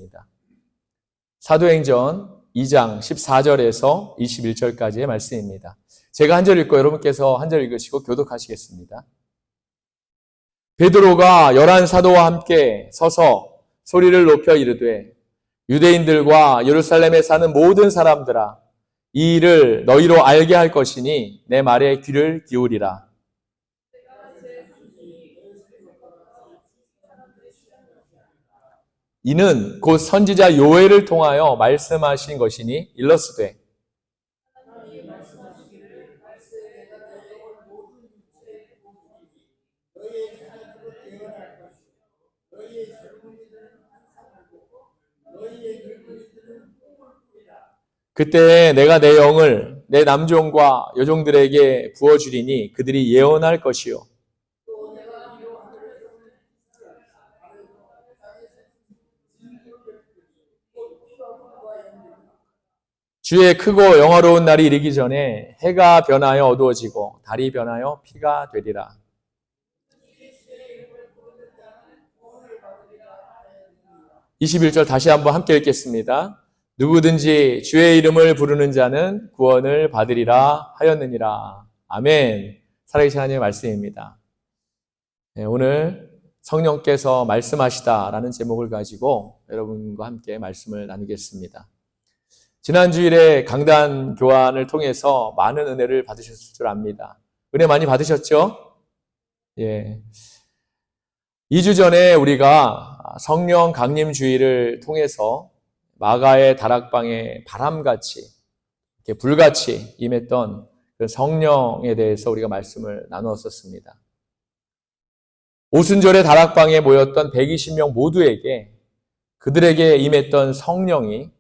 나누겠습니다. 사도행전 2장 14절에서 21절까지의 말씀입니다. 제가 한 절 읽고 여러분께서 한 절 읽으시고 교독하시겠습니다. 베드로가 11 사도와 함께 서서 소리를 높여 이르되 유대인들과 예루살렘에 사는 모든 사람들아 이 일을 너희로 알게 할 것이니 내 말에 귀를 기울이라. 이는 곧 선지자 요엘을 통하여 말씀하신 것이니 일러스되 그때 내가 내 영을 내 남종과 여종들에게 부어주리니 그들이 예언할 것이요 주의 크고 영화로운 날이 이르기 전에 해가 변하여 어두워지고 달이 변하여 피가 되리라. (21절) 다시 한번 함께 읽겠습니다. 누구든지 주의 이름을 부르는 자는 구원을 받으리라 하였느니라. 아멘. 살아계신 하나님의 말씀입니다. 오늘 성령께서 말씀하시다라는 제목을 가지고 여러분과 함께 말씀을 나누겠습니다. 지난 주일에 강단 교환을 통해서 많은 은혜를 받으셨을 줄 압니다. 은혜 많이 받으셨죠? 예. 2주 전에 우리가 성령 강림 주일을 통해서 마가의 다락방에 바람같이, 이렇게 불같이 임했던 그 성령에 대해서 우리가 말씀을 나누었었습니다. 오순절의 다락방에 모였던 120명 모두에게 그들에게 임했던 성령이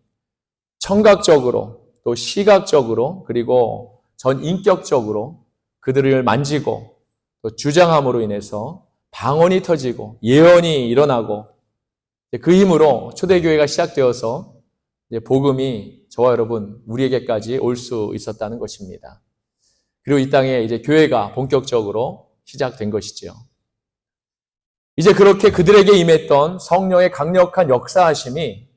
청각적으로 또 시각적으로 그리고 전인격적으로 그들을 만지고 또 주장함으로 인해서 방언이 터지고 예언이 일어나고 그 힘으로 초대교회가 시작되어서 복음이 저와 여러분 우리에게까지 올 수 있었다는 것입니다. 그리고 이 땅에 이제 교회가 본격적으로 시작된 것이죠. 이제 그렇게 그들에게 임했던 성령의 강력한 역사하심이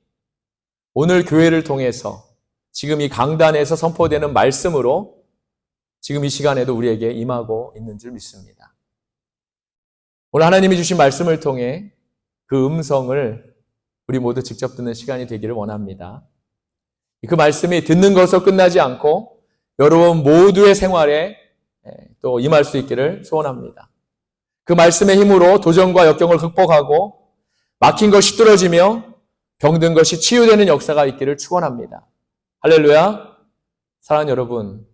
오늘 교회를 통해서 지금 이 강단에서 선포되는 말씀으로 지금 이 시간에도 우리에게 임하고 있는 줄 믿습니다. 오늘 하나님이 주신 말씀을 통해 그 음성을 우리 모두 직접 듣는 시간이 되기를 원합니다. 그 말씀이 듣는 것으로 끝나지 않고 여러분 모두의 생활에 또 임할 수 있기를 소원합니다. 그 말씀의 힘으로 도전과 역경을 극복하고 막힌 것이 뚫어지며 병든 것이 치유되는 역사가 있기를 축원합니다. 할렐루야. 사랑하는 여러분,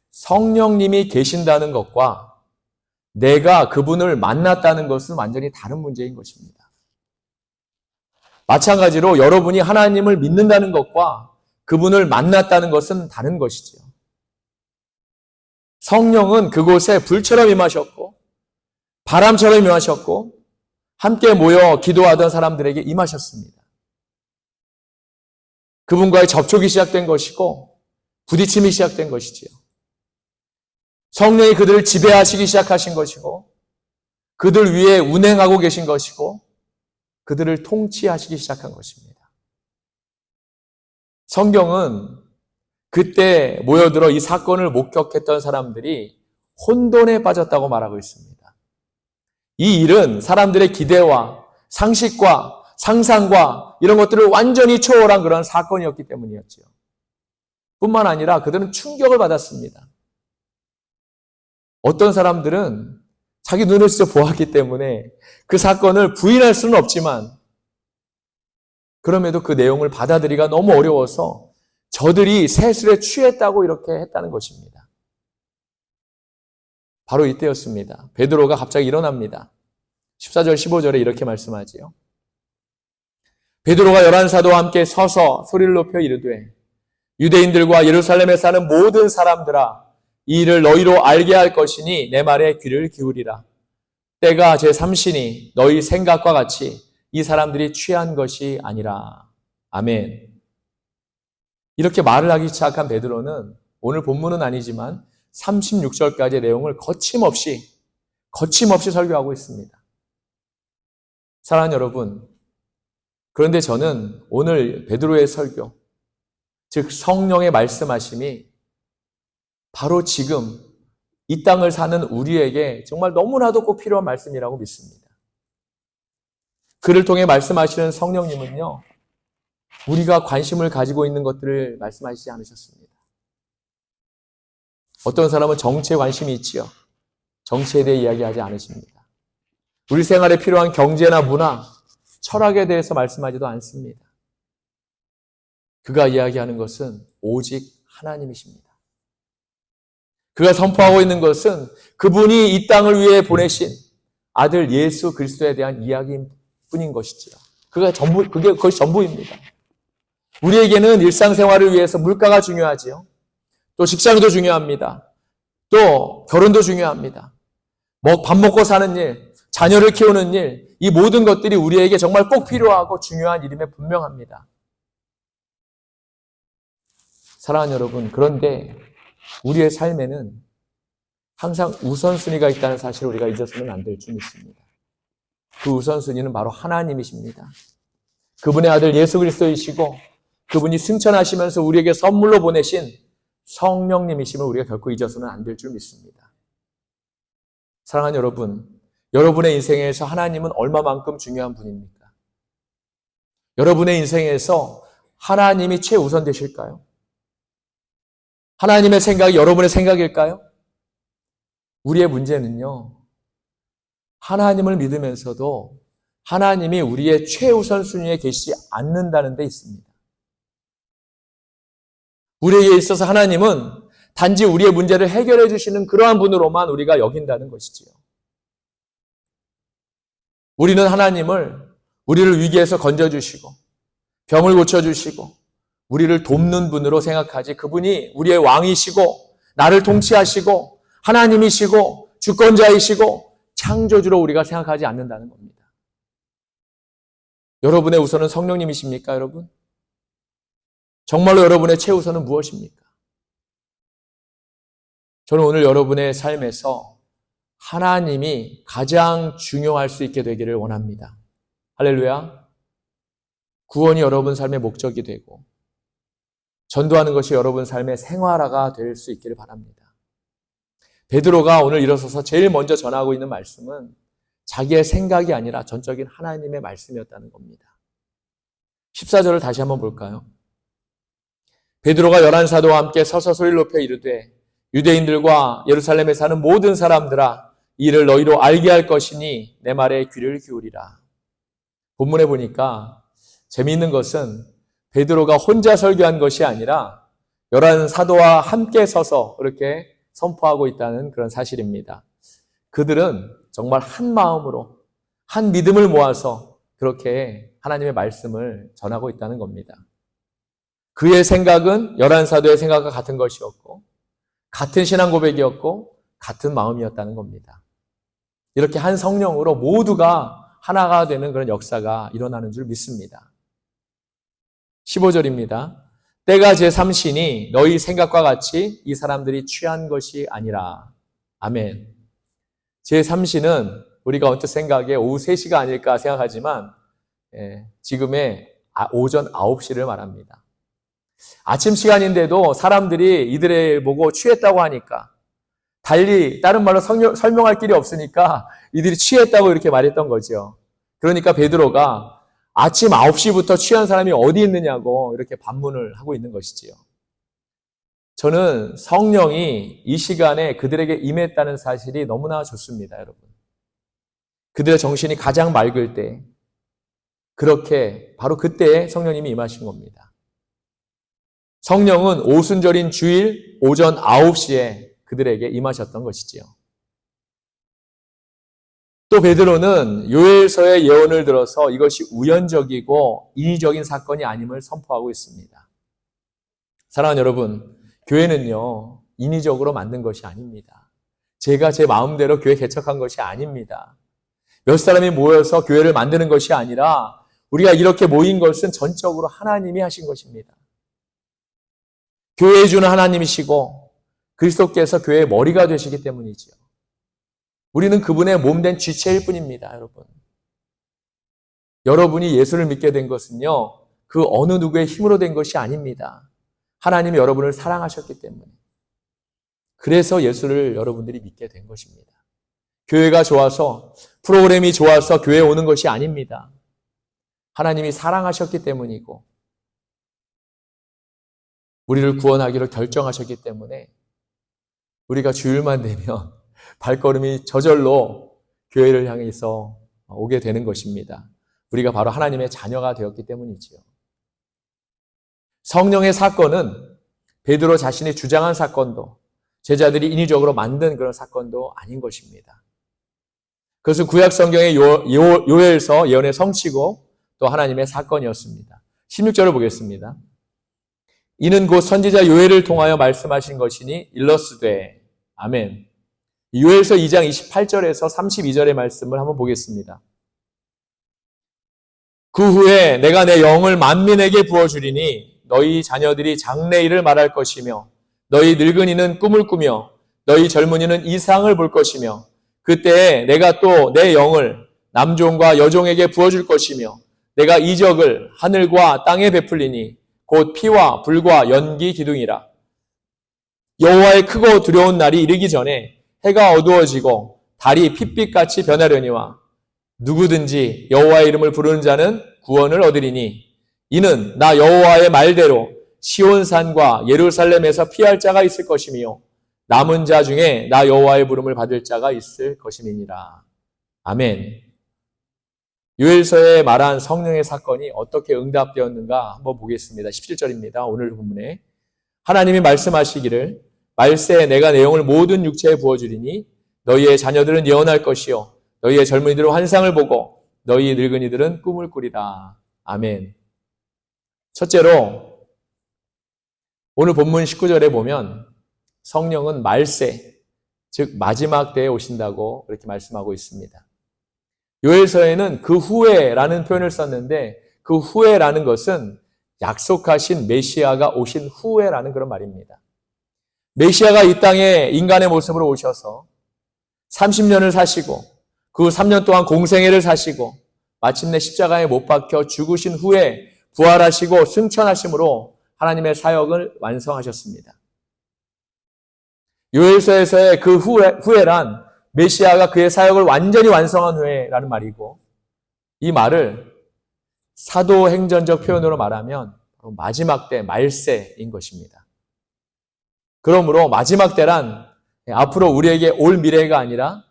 성령님이 계신다는 것과 내가 그분을 만났다는 것은 완전히 다른 문제인 것입니다. 마찬가지로 여러분이 하나님을 믿는다는 것과 그분을 만났다는 것은 다른 것이죠. 성령은 그곳에 불처럼 임하셨고 바람처럼 임하셨고 함께 모여 기도하던 사람들에게 임하셨습니다. 그분과의 접촉이 시작된 것이고 부딪힘이 시작된 것이지요. 성령이 그들을 지배하시기 시작하신 것이고 그들 위에 운행하고 계신 것이고 그들을 통치하시기 시작한 것입니다. 성경은 그때 모여들어 이 사건을 목격했던 사람들이 혼돈에 빠졌다고 말하고 있습니다. 이 일은 사람들의 기대와 상식과 상상과 이런 것들을 완전히 초월한 그런 사건이었기 때문이었죠. 뿐만 아니라 그들은 충격을 받았습니다. 어떤 사람들은 자기 눈을 직접 보았기 때문에 그 사건을 부인할 수는 없지만 그럼에도 그 내용을 받아들이기가 너무 어려워서 저들이 세술에 취했다고 이렇게 했다는 것입니다. 바로 이때였습니다. 베드로가 갑자기 일어납니다. 14절 15절에 이렇게 말씀하지요. 베드로가 11 사도와 함께 서서 소리를 높여 이르되 유대인들과 예루살렘에 사는 모든 사람들아 이 일을 너희로 알게 할 것이니 내 말에 귀를 기울이라. 때가 제3시니 너희 생각과 같이 이 사람들이 취한 것이 아니라. 아멘. 이렇게 말을 하기 시작한 베드로는 오늘 본문은 아니지만 36절까지의 내용을 거침없이 설교하고 있습니다. 사랑하는 여러분, 그런데 저는 오늘 베드로의 설교, 즉 성령의 말씀하심이 바로 지금 이 땅을 사는 우리에게 정말 너무나도 꼭 필요한 말씀이라고 믿습니다. 그를 통해 말씀하시는 성령님은요, 우리가 관심을 가지고 있는 것들을 말씀하시지 않으셨습니다. 어떤 사람은 정치에 관심이 있지요. 정치에 대해 이야기하지 않으십니다. 우리 생활에 필요한 경제나 문화, 철학에 대해서 말씀하지도 않습니다. 그가 이야기하는 것은 오직 하나님이십니다. 그가 선포하고 있는 것은 그분이 이 땅을 위해 보내신 아들 예수 그리스도에 대한 이야기인 뿐인 것이지요. 그것이 전부입니다. 우리에게는 일상생활을 위해서 물가가 중요하지요. 또 직장도 중요합니다. 또 결혼도 중요합니다. 밥 먹고 사는 일, 자녀를 키우는 일, 이 모든 것들이 우리에게 정말 꼭 필요하고 중요한 일임에 분명합니다. 사랑하는 여러분, 그런데 우리의 삶에는 항상 우선순위가 있다는 사실을 우리가 잊어서는 안 될 줄 믿습니다. 그 우선순위는 바로 하나님이십니다. 그분의 아들 예수 그리스도이시고 그분이 승천하시면서 우리에게 선물로 보내신 성령님이심을 우리가 결코 잊어서는 안 될 줄 믿습니다. 사랑하는 여러분, 여러분의 인생에서 하나님은 얼마만큼 중요한 분입니까? 여러분의 인생에서 하나님이 최우선 되실까요? 하나님의 생각이 여러분의 생각일까요? 우리의 문제는요, 하나님을 믿으면서도 하나님이 우리의 최우선 순위에 계시지 않는다는 데 있습니다. 우리에게 있어서 하나님은 단지 우리의 문제를 해결해 주시는 그러한 분으로만 우리가 여긴다는 것이지요. 우리는 하나님을 우리를 위기에서 건져주시고 병을 고쳐주시고 우리를 돕는 분으로 생각하지, 그분이 우리의 왕이시고 나를 통치하시고 하나님이시고 주권자이시고 창조주로 우리가 생각하지 않는다는 겁니다. 여러분의 우선은 성령님이십니까, 여러분? 정말로 여러분의 최우선은 무엇입니까? 저는 오늘 여러분의 삶에서 하나님이 가장 중요할 수 있게 되기를 원합니다. 할렐루야. 구원이 여러분 삶의 목적이 되고 전도하는 것이 여러분 삶의 생활화가 될 수 있기를 바랍니다. 베드로가 오늘 일어서서 제일 먼저 전하고 있는 말씀은 자기의 생각이 아니라 전적인 하나님의 말씀이었다는 겁니다. 14절을 다시 한번 볼까요? 베드로가 11사도와 함께 서서 소리를 높여 이르되 유대인들과 예루살렘에 사는 모든 사람들아, 이를 너희로 알게 할 것이니 내 말에 귀를 기울이라. 본문에 보니까 재미있는 것은 베드로가 혼자 설교한 것이 아니라 11사도와 함께 서서 그렇게 선포하고 있다는 그런 사실입니다. 그들은 정말 한 마음으로 한 믿음을 모아서 그렇게 하나님의 말씀을 전하고 있다는 겁니다. 그의 생각은 11사도의 생각과 같은 것이었고 같은 신앙 고백이었고 같은 마음이었다는 겁니다. 이렇게 한 성령으로 모두가 하나가 되는 그런 역사가 일어나는 줄 믿습니다. 15절입니다. 때가 제3시니 너희 생각과 같이 이 사람들이 취한 것이 아니라. 아멘. 제3시는 우리가 언뜻 생각에 오후 3시가 아닐까 생각하지만 지금의 오전 9시를 말합니다. 아침 시간인데도 사람들이 이들을 보고 취했다고 하니까, 달리 다른 말로 설명할 길이 없으니까 이들이 취했다고 이렇게 말했던 거죠. 그러니까 베드로가 아침 9시부터 취한 사람이 어디 있느냐고 이렇게 반문을 하고 있는 것이지요. 저는 성령이 이 시간에 그들에게 임했다는 사실이 너무나 좋습니다, 여러분. 그들의 정신이 가장 맑을 때, 그렇게 바로 그때에 성령님이 임하신 겁니다. 성령은 오순절인 주일 오전 9시에 그들에게 임하셨던 것이지요. 또 베드로는 요엘서의 예언을 들어서 이것이 우연적이고 인위적인 사건이 아님을 선포하고 있습니다. 사랑하는 여러분, 교회는요, 인위적으로 만든 것이 아닙니다. 제가 제 마음대로 교회 개척한 것이 아닙니다. 몇 사람이 모여서 교회를 만드는 것이 아니라 우리가 이렇게 모인 것은 전적으로 하나님이 하신 것입니다. 교회에 주는 하나님이시고 그리스도께서 교회의 머리가 되시기 때문이지요. 우리는 그분의 몸된 지체일 뿐입니다, 여러분. 여러분이 예수를 믿게 된 것은요, 그 어느 누구의 힘으로 된 것이 아닙니다. 하나님이 여러분을 사랑하셨기 때문에. 그래서 예수를 여러분들이 믿게 된 것입니다. 교회가 좋아서, 프로그램이 좋아서 교회에 오는 것이 아닙니다. 하나님이 사랑하셨기 때문이고, 우리를 구원하기로 결정하셨기 때문에 우리가 주일만 되면 발걸음이 저절로 교회를 향해서 오게 되는 것입니다. 우리가 바로 하나님의 자녀가 되었기 때문이지요. 성령의 사건은 베드로 자신이 주장한 사건도, 제자들이 인위적으로 만든 그런 사건도 아닌 것입니다. 그것은 구약 성경의 요엘서 예언의 성취고 또 하나님의 사건이었습니다. 16절을 보겠습니다. 이는 곧 선지자 요엘을 통하여 말씀하신 것이니 일러스되. 아멘. 요엘서 2장 28절에서 32절의 말씀을 한번 보겠습니다. 그 후에 내가 내 영을 만민에게 부어주리니 너희 자녀들이 장래일을 말할 것이며 너희 늙은이는 꿈을 꾸며 너희 젊은이는 이상을 볼 것이며 그때에 내가 또 내 영을 남종과 여종에게 부어줄 것이며 내가 이적을 하늘과 땅에 베풀리니 곧 피와 불과 연기 기둥이라. 여호와의 크고 두려운 날이 이르기 전에 해가 어두워지고 달이 핏빛같이 변하려니와 누구든지 여호와의 이름을 부르는 자는 구원을 얻으리니 이는 나 여호와의 말대로 시온산과 예루살렘에서 피할 자가 있을 것이며 남은 자 중에 나 여호와의 부름을 받을 자가 있을 것임이니라. 아멘. 요엘서에 말한 성령의 사건이 어떻게 응답되었는가 한번 보겠습니다. 17절입니다. 오늘 본문에 하나님이 말씀하시기를 말세 내가 내 영을 모든 육체에 부어주리니 너희의 자녀들은 예언할 것이요 너희의 젊은이들은 환상을 보고 너희 늙은이들은 꿈을 꾸리라. 아멘. 첫째로 오늘 본문 19절에 보면 성령은 말세, 즉 마지막 때에 오신다고 그렇게 말씀하고 있습니다. 요엘서에는 그 후에라는 표현을 썼는데 그 후에라는 것은 약속하신 메시아가 오신 후에라는 그런 말입니다. 메시아가 이 땅에 인간의 모습으로 오셔서 30년을 사시고 그 3년 동안 공생애를 사시고 마침내 십자가에 못 박혀 죽으신 후에 부활하시고 승천하심으로 하나님의 사역을 완성하셨습니다. 요엘서에서의 그 후에란 메시아가 그의 사역을 완전히 완성한 후에라는 말이고 이 말을 사도행전적 표현으로 말하면 마지막 때, 말세인 것입니다. 그러므로 마지막 때란 앞으로 우리에게 올 미래가 아니라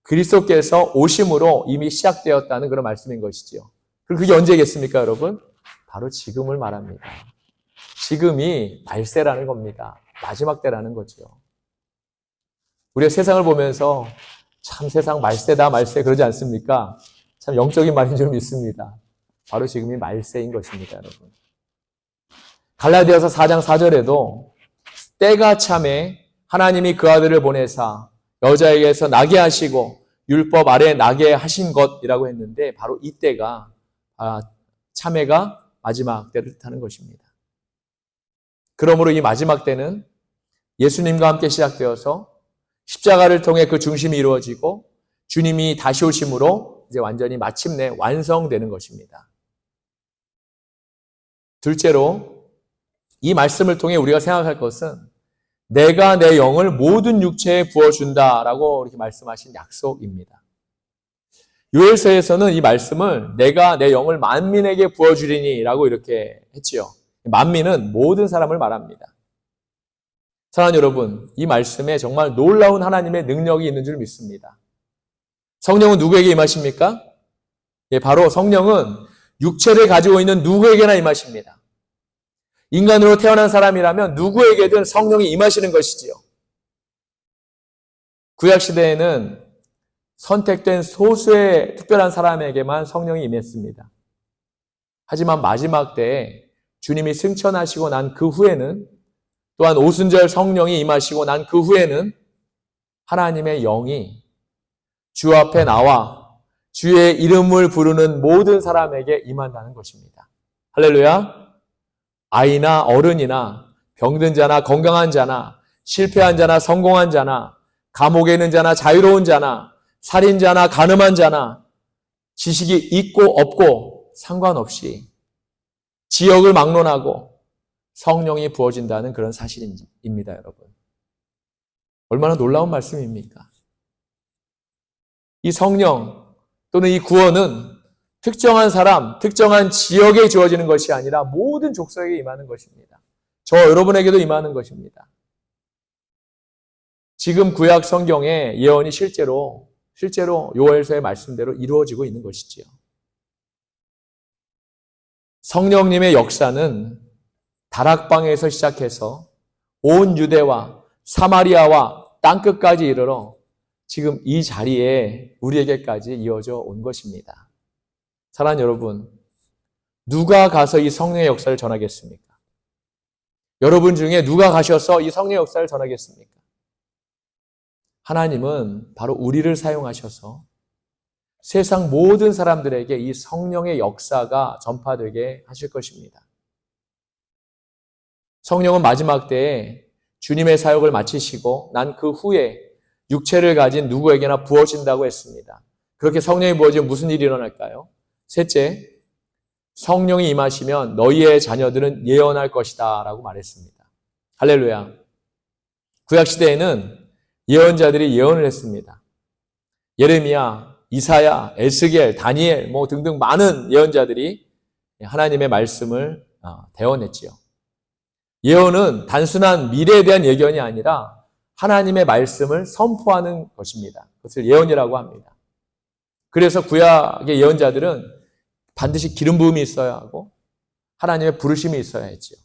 그리스도께서 오심으로 이미 시작되었다는 그런 말씀인 것이지요. 그리고 그게 언제겠습니까, 여러분? 바로 지금을 말합니다. 지금이 말세라는 겁니다. 마지막 때라는 거죠. 우리가 세상을 보면서 참 세상 말세다 말세 그러지 않습니까? 참 영적인 말인 줄 믿습니다. 바로 지금이 말세인 것입니다, 여러분. 갈라디아서 4장 4절에도 때가 참에 하나님이 그 아들을 보내사 여자에게서 나게 하시고 율법 아래 나게 하신 것이라고 했는데 바로 이때가 참회가 마지막 때를 뜻하는 것입니다. 그러므로 이 마지막 때는 예수님과 함께 시작되어서 십자가를 통해 그 중심이 이루어지고 주님이 다시 오심으로 이제 완전히 마침내 완성되는 것입니다. 둘째로 이 말씀을 통해 우리가 생각할 것은 내가 내 영을 모든 육체에 부어준다라고 이렇게 말씀하신 약속입니다. 요엘서에서는 이 말씀을 내가 내 영을 만민에게 부어주리니라고 이렇게 했지요. 만민은 모든 사람을 말합니다. 사랑하는 여러분, 이 말씀에 정말 놀라운 하나님의 능력이 있는 줄 믿습니다. 성령은 누구에게 임하십니까? 예, 바로 성령은 육체를 가지고 있는 누구에게나 임하십니다. 인간으로 태어난 사람이라면 누구에게든 성령이 임하시는 것이지요. 구약시대에는 선택된 소수의 특별한 사람에게만 성령이 임했습니다. 하지만 마지막 때에 주님이 승천하시고 난 그 후에는 또한 오순절 성령이 임하시고 난 그 후에는 하나님의 영이 주 앞에 나와 주의 이름을 부르는 모든 사람에게 임한다는 것입니다. 할렐루야. 아이나 어른이나 병든 자나 건강한 자나 실패한 자나 성공한 자나 감옥에 있는 자나 자유로운 자나 살인자나 가늠한 자나 지식이 있고 없고 상관없이 지역을 막론하고 성령이 부어진다는 그런 사실입니다, 여러분. 얼마나 놀라운 말씀입니까? 이 성령 또는 이 구원은 특정한 사람, 특정한 지역에 주어지는 것이 아니라 모든 족속에게 임하는 것입니다. 저 여러분에게도 임하는 것입니다. 지금 구약 성경의 예언이 실제로 요엘서의 말씀대로 이루어지고 있는 것이지요. 성령님의 역사는 다락방에서 시작해서 온 유대와 사마리아와 땅끝까지 이르러 지금 이 자리에 우리에게까지 이어져 온 것입니다. 사랑하는 여러분, 누가 가서 이 성령의 역사를 전하겠습니까? 여러분 중에 누가 가셔서 이 성령의 역사를 전하겠습니까? 하나님은 바로 우리를 사용하셔서 세상 모든 사람들에게 이 성령의 역사가 전파되게 하실 것입니다. 성령은 마지막 때에 주님의 사역을 마치시고 난 그 후에 육체를 가진 누구에게나 부어진다고 했습니다. 그렇게 성령이 부어지면 무슨 일이 일어날까요? 셋째, 성령이 임하시면 너희의 자녀들은 예언할 것이다 라고 말했습니다. 할렐루야. 구약시대에는 예언자들이 예언을 했습니다. 예레미야, 이사야, 에스겔, 다니엘 등등 많은 예언자들이 하나님의 말씀을 대언했지요. 예언은 단순한 미래에 대한 예견이 아니라 하나님의 말씀을 선포하는 것입니다. 그것을 예언이라고 합니다. 그래서 구약의 예언자들은 반드시 기름 부음이 있어야 하고 하나님의 부르심이 있어야 했지요.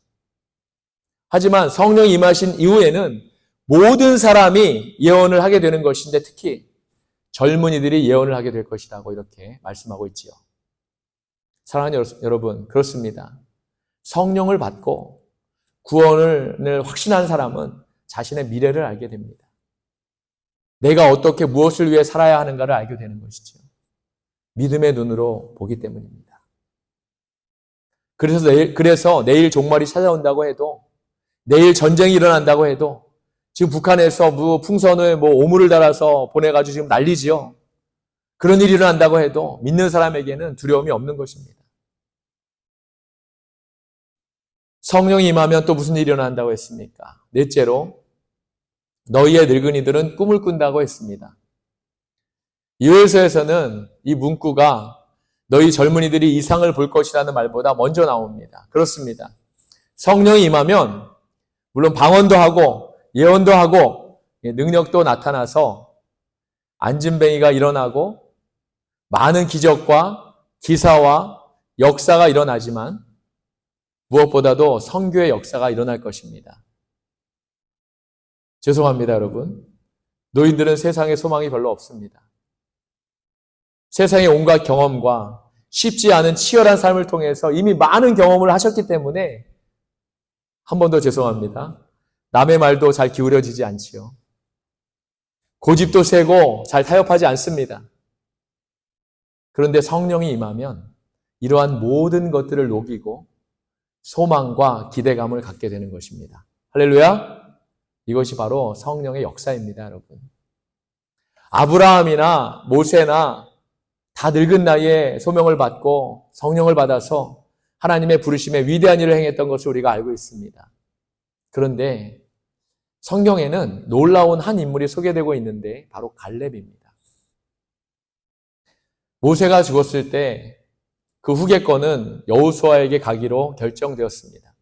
하지만 성령이 임하신 이후에는 모든 사람이 예언을 하게 되는 것인데 특히 젊은이들이 예언을 하게 될 것이라고 이렇게 말씀하고 있지요. 사랑하는 여러분, 그렇습니다. 성령을 받고 구원을 확신한 사람은 자신의 미래를 알게 됩니다. 내가 어떻게 무엇을 위해 살아야 하는가를 알게 되는 것이죠. 믿음의 눈으로 보기 때문입니다. 그래서 내일 종말이 찾아온다고 해도, 내일 전쟁이 일어난다고 해도, 지금 북한에서 풍선을 오물을 달아서 보내가지고 지금 난리지요. 그런 일이 일어난다고 해도 믿는 사람에게는 두려움이 없는 것입니다. 성령이 임하면 또 무슨 일이 일어난다고 했습니까? 넷째로, 너희의 늙은이들은 꿈을 꾼다고 했습니다. 요엘서에서는 이 문구가 너희 젊은이들이 이상을 볼 것이라는 말보다 먼저 나옵니다. 그렇습니다. 성령이 임하면 물론 방언도 하고 예언도 하고 능력도 나타나서 안진뱅이가 일어나고 많은 기적과 기사와 역사가 일어나지만 무엇보다도 선교의 역사가 일어날 것입니다. 죄송합니다, 여러분. 노인들은 세상에 소망이 별로 없습니다. 세상의 온갖 경험과 쉽지 않은 치열한 삶을 통해서 이미 많은 경험을 하셨기 때문에 한 번 더 죄송합니다. 남의 말도 잘 기울여지지 않지요. 고집도 세고 잘 타협하지 않습니다. 그런데 성령이 임하면 이러한 모든 것들을 녹이고 소망과 기대감을 갖게 되는 것입니다. 할렐루야! 이것이 바로 성령의 역사입니다, 여러분. 아브라함이나 모세나 다 늙은 나이에 소명을 받고 성령을 받아서 하나님의 부르심에 위대한 일을 행했던 것을 우리가 알고 있습니다. 그런데 성경에는 놀라운 한 인물이 소개되고 있는데 바로 갈렙입니다. 모세가 죽었을 때 그 후계권은 여호수아에게 가기로 결정되었습니다.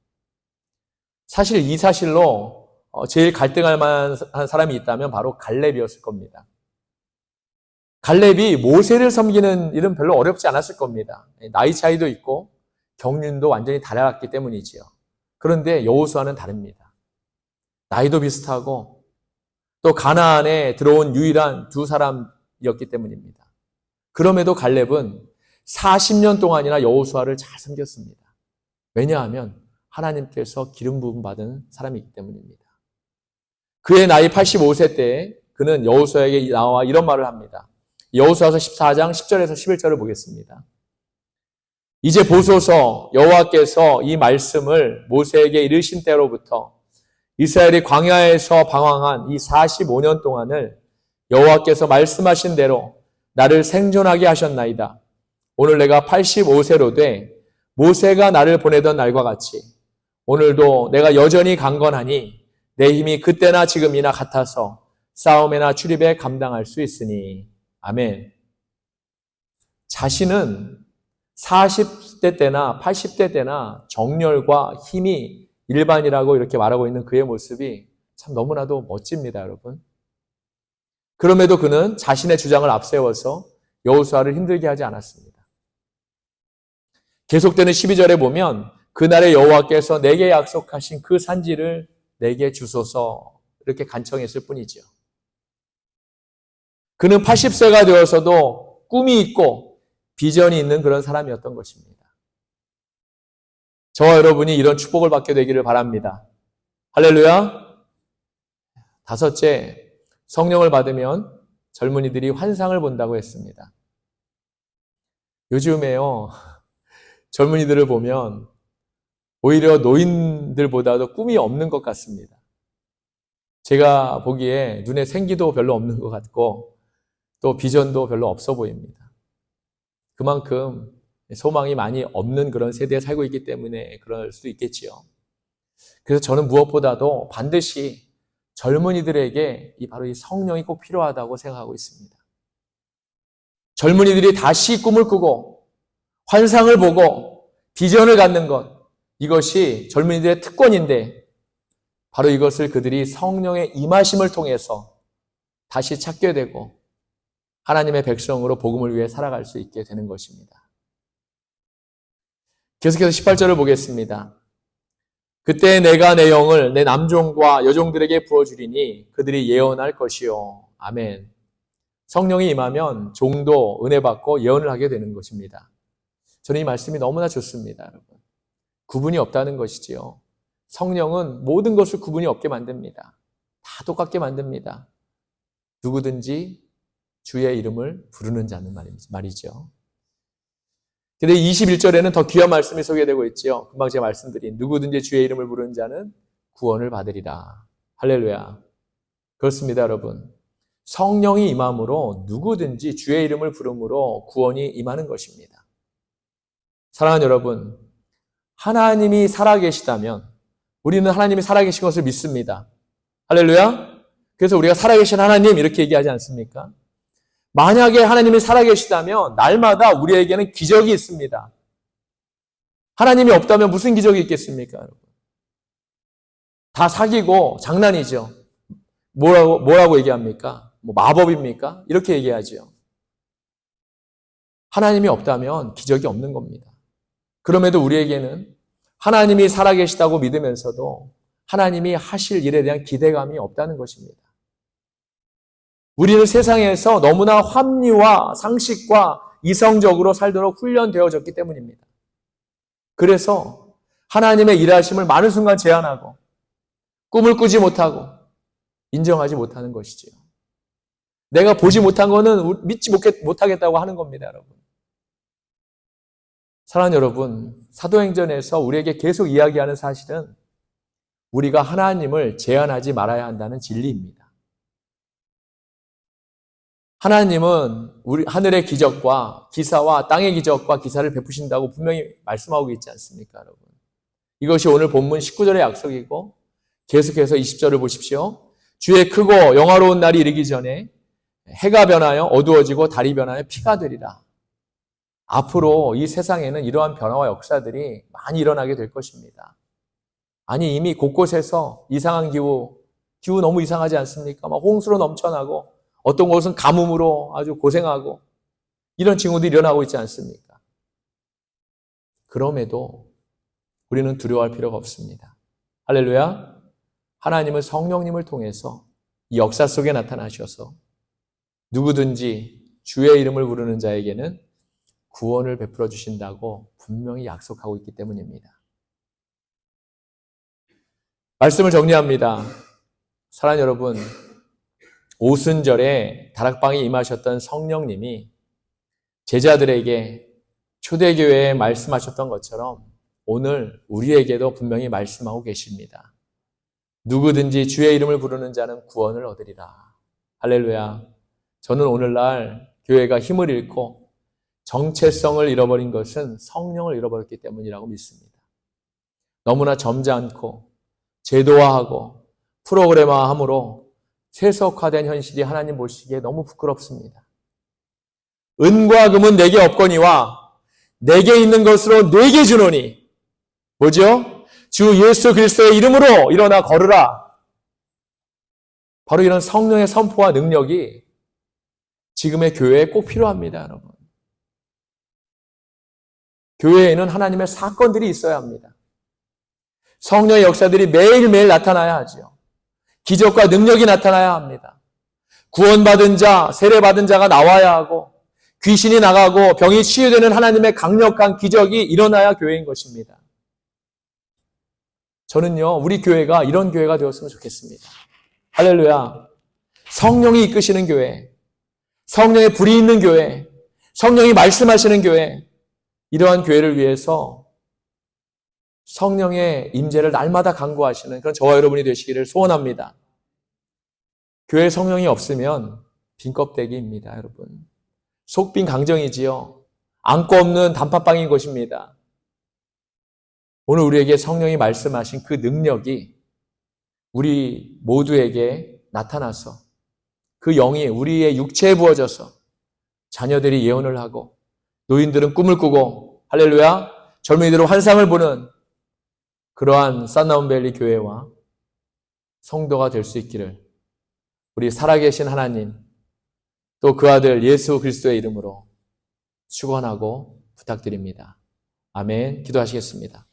사실 이 사실로 제일 갈등할 만한 사람이 있다면 바로 갈렙이었을 겁니다. 갈렙이 모세를 섬기는 일은 별로 어렵지 않았을 겁니다. 나이 차이도 있고 경륜도 완전히 달라갔기 때문이지요. 그런데 여호수아는 다릅니다. 나이도 비슷하고 또 가나안에 들어온 유일한 두 사람이었기 때문입니다. 그럼에도 갈렙은 40년 동안이나 여호수아를 잘 섬겼습니다. 왜냐하면 하나님께서 기름 부음 받은 사람이기 때문입니다. 그의 나이 85세 때에 그는 여호수아에게 나와 이런 말을 합니다. 여호수아서 14장 10절에서 11절을 보겠습니다. 이제 보소서 여호와께서 이 말씀을 모세에게 이르신 때로부터 이스라엘이 광야에서 방황한 이 45년 동안을 여호와께서 말씀하신 대로 나를 생존하게 하셨나이다. 오늘 내가 85세로 돼 모세가 나를 보내던 날과 같이 오늘도 내가 여전히 강건하니 내 힘이 그때나 지금이나 같아서 싸움이나 출입에 감당할 수 있으니. 아멘. 자신은 40대 때나 80대 때나 정열과 힘이 일반이라고 이렇게 말하고 있는 그의 모습이 참 너무나도 멋집니다, 여러분. 그럼에도 그는 자신의 주장을 앞세워서 여호수아를 힘들게 하지 않았습니다. 계속되는 12절에 보면 그날의 여호와께서 내게 약속하신 그 산지를 내게 주소서 이렇게 간청했을 뿐이죠. 그는 80세가 되어서도 꿈이 있고 비전이 있는 그런 사람이었던 것입니다. 저와 여러분이 이런 축복을 받게 되기를 바랍니다. 할렐루야. 다섯째, 성령을 받으면 젊은이들이 환상을 본다고 했습니다. 요즘에요, 젊은이들을 보면 오히려 노인들보다도 꿈이 없는 것 같습니다. 제가 보기에 눈에 생기도 별로 없는 것 같고 또 비전도 별로 없어 보입니다. 그만큼 소망이 많이 없는 그런 세대에 살고 있기 때문에 그럴 수도 있겠지요. 그래서 저는 무엇보다도 반드시 젊은이들에게 바로 이 성령이 꼭 필요하다고 생각하고 있습니다. 젊은이들이 다시 꿈을 꾸고 환상을 보고 비전을 갖는 것, 이것이 젊은이들의 특권인데 바로 이것을 그들이 성령의 임하심을 통해서 다시 찾게 되고 하나님의 백성으로 복음을 위해 살아갈 수 있게 되는 것입니다. 계속해서 18절을 보겠습니다. 그때 내가 내 영을 내 남종과 여종들에게 부어주리니 그들이 예언할 것이요. 아멘. 성령이 임하면 종도 은혜 받고 예언을 하게 되는 것입니다. 저는 이 말씀이 너무나 좋습니다, 여러분. 구분이 없다는 것이지요. 성령은 모든 것을 구분이 없게 만듭니다. 다 똑같게 만듭니다. 누구든지 주의 이름을 부르는 자는 말이죠. 근데 21절에는 더 귀한 말씀이 소개되고 있죠. 금방 제가 말씀드린 누구든지 주의 이름을 부르는 자는 구원을 받으리라. 할렐루야. 그렇습니다, 여러분. 성령이 임함으로 누구든지 주의 이름을 부름으로 구원이 임하는 것입니다. 사랑하는 여러분, 하나님이 살아계시다면 우리는 하나님이 살아계신 것을 믿습니다. 할렐루야. 그래서 우리가 살아계신 하나님 이렇게 얘기하지 않습니까? 만약에 하나님이 살아계시다면 날마다 우리에게는 기적이 있습니다. 하나님이 없다면 무슨 기적이 있겠습니까, 여러분? 다 사기고 장난이죠. 뭐라고 얘기합니까? 마법입니까? 이렇게 얘기하죠. 하나님이 없다면 기적이 없는 겁니다. 그럼에도 우리에게는 하나님이 살아계시다고 믿으면서도 하나님이 하실 일에 대한 기대감이 없다는 것입니다. 우리는 세상에서 너무나 합리화, 상식과 이성적으로 살도록 훈련되어졌기 때문입니다. 그래서 하나님의 일하심을 많은 순간 제한하고 꿈을 꾸지 못하고 인정하지 못하는 것이지요. 내가 보지 못한 거는 믿지 못하겠다고 하는 겁니다, 여러분. 사랑하는 여러분, 사도행전에서 우리에게 계속 이야기하는 사실은 우리가 하나님을 제한하지 말아야 한다는 진리입니다. 하나님은 우리 하늘의 기적과 기사와 땅의 기적과 기사를 베푸신다고 분명히 말씀하고 있지 않습니까, 여러분? 이것이 오늘 본문 19절의 약속이고 계속해서 20절을 보십시오. 주의 크고 영화로운 날이 이르기 전에 해가 변하여 어두워지고 달이 변하여 피가 되리라. 앞으로 이 세상에는 이러한 변화와 역사들이 많이 일어나게 될 것입니다. 아니 이미 곳곳에서 이상한 기후 너무 이상하지 않습니까? 막 홍수로 넘쳐나고 어떤 곳은 가뭄으로 아주 고생하고 이런 징후들이 일어나고 있지 않습니까? 그럼에도 우리는 두려워할 필요가 없습니다. 할렐루야. 하나님은 성령님을 통해서 이 역사 속에 나타나셔서 누구든지 주의 이름을 부르는 자에게는 구원을 베풀어 주신다고 분명히 약속하고 있기 때문입니다. 말씀을 정리합니다. 사랑하는 여러분, 오순절에 다락방에 임하셨던 성령님이 제자들에게 초대교회에 말씀하셨던 것처럼 오늘 우리에게도 분명히 말씀하고 계십니다. 누구든지 주의 이름을 부르는 자는 구원을 얻으리라. 할렐루야. 저는 오늘날 교회가 힘을 잃고 정체성을 잃어버린 것은 성령을 잃어버렸기 때문이라고 믿습니다. 너무나 점잖고 제도화하고 프로그램화함으로 세속화된 현실이 하나님 보시기에 너무 부끄럽습니다. 은과 금은 내게 없거니와 내게 있는 것으로 내게 주노니, 뭐죠? 주 예수 그리스도의 이름으로 일어나 걸으라. 바로 이런 성령의 선포와 능력이 지금의 교회에 꼭 필요합니다, 여러분. 교회에는 하나님의 사건들이 있어야 합니다. 성령의 역사들이 매일매일 나타나야 하죠. 기적과 능력이 나타나야 합니다. 구원받은 자, 세례받은 자가 나와야 하고 귀신이 나가고 병이 치유되는 하나님의 강력한 기적이 일어나야 교회인 것입니다. 저는요, 우리 교회가 이런 교회가 되었으면 좋겠습니다. 할렐루야. 성령이 이끄시는 교회, 성령의 불이 있는 교회, 성령이 말씀하시는 교회, 이러한 교회를 위해서 성령의 임재를 날마다 간구하시는 그런 저와 여러분이 되시기를 소원합니다. 교회에 성령이 없으면 빈 껍데기입니다, 여러분. 속빈 강정이지요. 안고 없는 단팥빵인 것입니다. 오늘 우리에게 성령이 말씀하신 그 능력이 우리 모두에게 나타나서 그 영이 우리의 육체에 부어져서 자녀들이 예언을 하고 노인들은 꿈을 꾸고 할렐루야 젊은이들은 환상을 보는 그러한 산나운밸리 교회와 성도가 될 수 있기를 우리 살아계신 하나님 또 그 아들 예수 그리스도의 이름으로 축원하고 부탁드립니다. 아멘. 기도하시겠습니다.